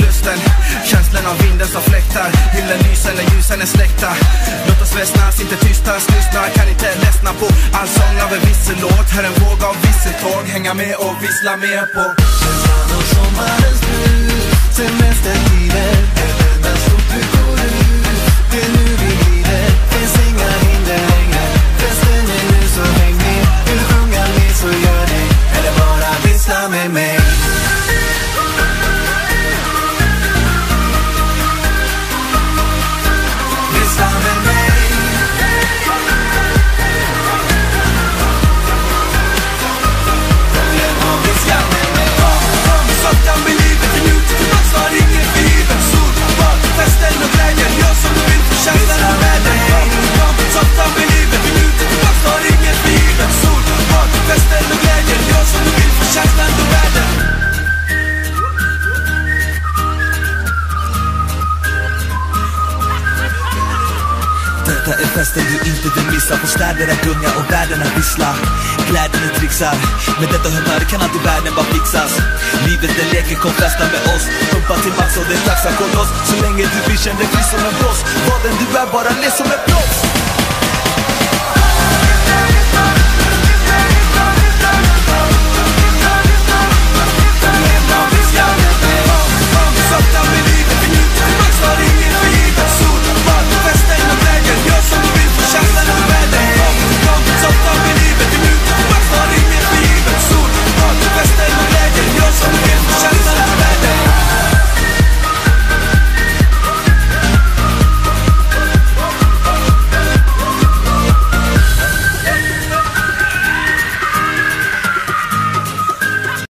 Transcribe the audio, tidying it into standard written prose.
lusten, känslan av vinden som fläktar. Himlen lyser när ljusen är släckta. Låt oss väsnas, inte tystas, lyssna. Kan inte ledsna på all sång av en vissellåt. Hör en våg av visseltåg, hänga med och vissla med på känslan av sommarens brus. Semestertider, eller stort du går ut. Det är nu vi glider, finns inga hinder längre. Festen är nu så häng med. Vill sjunga med så gör det, eller bara vissla med mig. Vissla med mig. Kom vissla med mig. Kom sakta med livet, för nu tillbaks var ingen fiber. Sol, bad, festen och glädjen, gör som du vill för känslan med dig. Kom sakta med livet, för nu tillbaks var ingen fiber. Sol, bad, festen och glädjen, gör som du vill för känslan med dig. Detta är festen du inte vill missa. På städerna gunga och världen att vissla. Glädjen är trixar. Med detta humör kan alltid världen bara fixas. Livet är leken, kom festa med oss. Pumpa till max och det är taxa koloss. Så länge du vill känna dig fri som en boss. Vad den du är, bara le som en proffs.